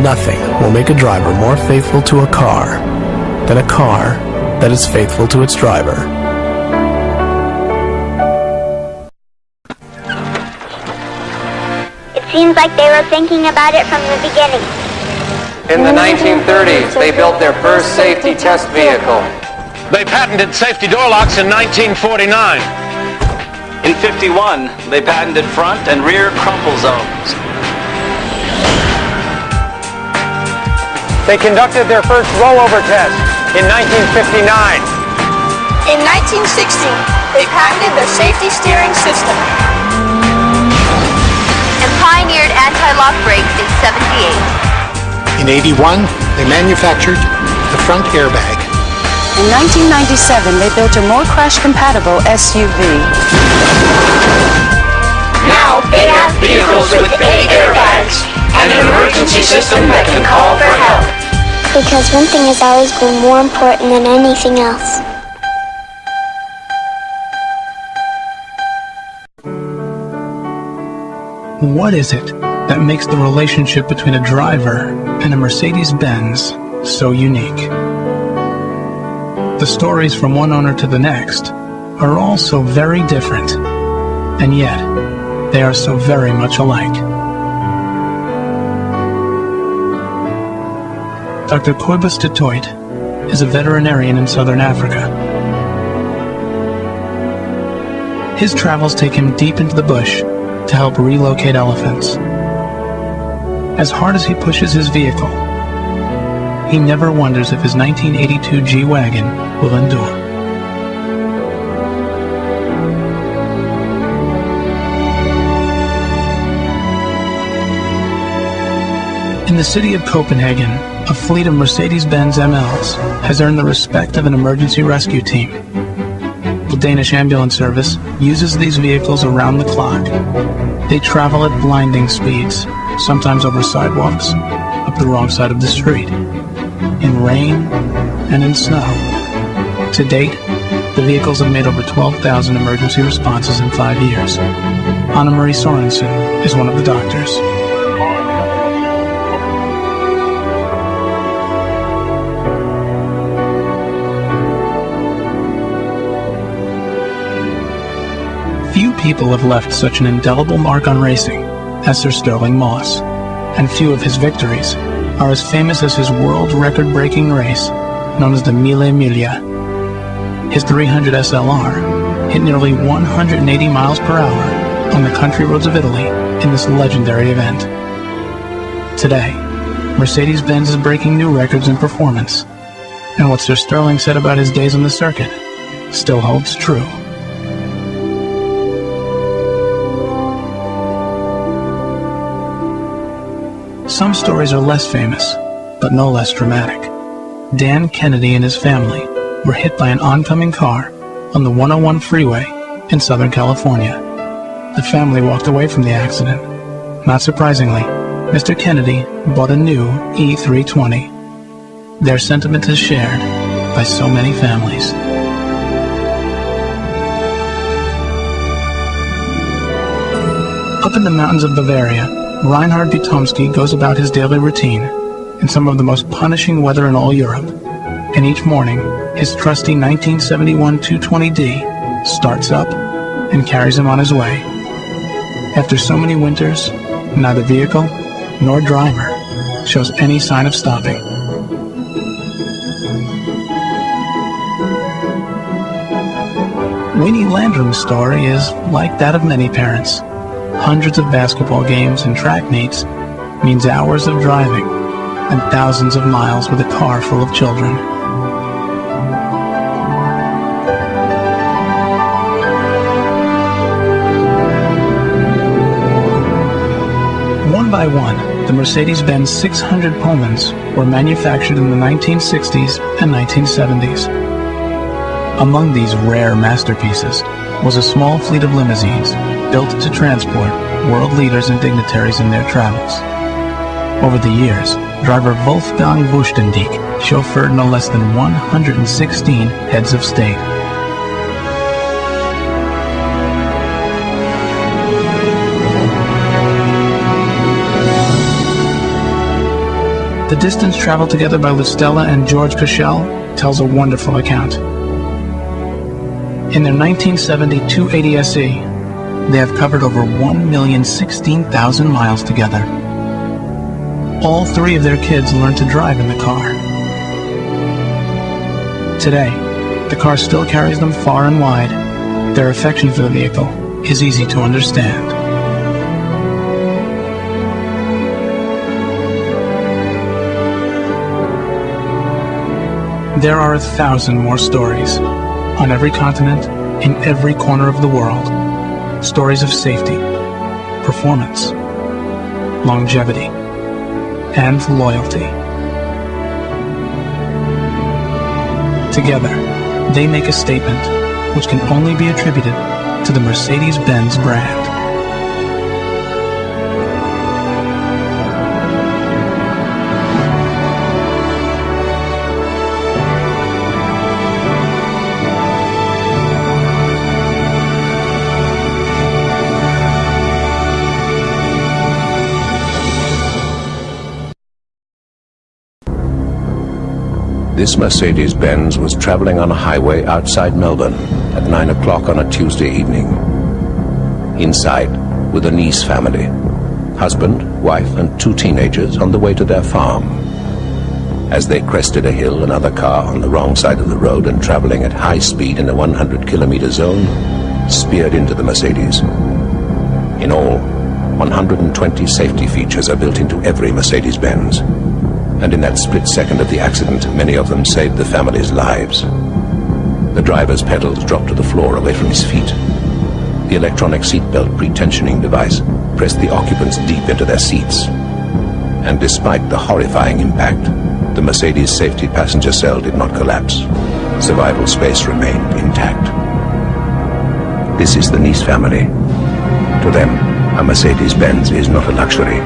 Nothing will make a driver more faithful to a car than a car that is faithful to its driver. It seems like they were thinking about it from the beginning. In the 1930s, they built their first safety test vehicle. They patented safety door locks in 1949. In 51, they patented front and rear crumple zones. They conducted their first rollover test in 1959. In 1960, they patented the safety steering system. And pioneered anti-lock brakes in 78. In 81, they manufactured the front airbag. In 1997, they built a more crash-compatible SUV. Now they have vehicles with 8 airbags and an emergency system that can call for help. Because one thing has always been more important than anything else. What is it that makes the relationship between a driver and a Mercedes-Benz so unique? The stories from one owner to the next are all so very different, and yet they are so very much alike. Dr. Cobus du Toit is a veterinarian in southern Africa. His travels take him deep into the bush to help relocate elephants. As hard as he pushes his vehicle, he never wonders if his 1982 G-Wagon will endure. In the city of Copenhagen, a fleet of Mercedes-Benz MLs has earned the respect of an emergency rescue team. The Danish ambulance service uses these vehicles around the clock. They travel at blinding speeds, sometimes over sidewalks, up the wrong side of the street, in rain and in snow. To date, the vehicles have made over 12,000 emergency responses in 5 years. Anna Marie Sorensen is one of the doctors. Few people have left such an indelible mark on racing as Sir Sterling Moss, and few of his victories are as famous as his world record-breaking race known as the Mille Miglia. His 300 SLR hit nearly 180 miles per hour on the country roads of Italy in this legendary event. Today, Mercedes-Benz is breaking new records in performance, and what Sir Sterling said about his days on the circuit still holds true. Some stories are less famous, but no less dramatic. Dan Kennedy and his family were hit by an oncoming car on the 101 freeway in Southern California. The family walked away from the accident. Not surprisingly, Mr. Kennedy bought a new E320. Their sentiment is shared by so many families. Up in the mountains of Bavaria, Reinhard Butomsky goes about his daily routine in some of the most punishing weather in all Europe, and each morning his trusty 1971 220D starts up and carries him on his way. After so many winters, neither vehicle nor driver shows any sign of stopping. Winnie Landrum's story is like that of many parents. Hundreds of basketball games and track meets means hours of driving and thousands of miles with a car full of children. One by one, the Mercedes-Benz 600 Pullmans were manufactured in the 1960s and 1970s. Among these rare masterpieces was a small fleet of limousines built to transport world leaders and dignitaries in their travels. Over the years, driver Wolfgang Wüstendieck chauffeured no less than 116 heads of state. The distance traveled together by Lustella and George Cashel tells a wonderful account. In their 1970 280 SE, they have covered over 1,016,000 miles together. All three of their kids learned to drive in the car. Today, the car still carries them far and wide. Their affection for the vehicle is easy to understand. There are 1,000 more stories on every continent, in every corner of the world. Stories of safety, performance, longevity, and loyalty. Together, they make a statement which can only be attributed to the Mercedes-Benz brand. This Mercedes-Benz was traveling on a highway outside Melbourne at 9 o'clock on a Tuesday evening. Inside were the Nice family, husband, wife, and 2 teenagers on the way to their farm. As they crested a hill, another car on the wrong side of the road and traveling at high speed in a 100-kilometer zone speared into the Mercedes. In all, 120 safety features are built into every Mercedes-Benz. And in that split second of the accident, many of them saved the family's lives. The driver's pedals dropped to the floor away from his feet. The electronic seatbelt pre-tensioning device pressed the occupants deep into their seats. And despite the horrifying impact, the Mercedes safety passenger cell did not collapse. Survival space remained intact. This is the Nice family. To them, a Mercedes-Benz is not a luxury.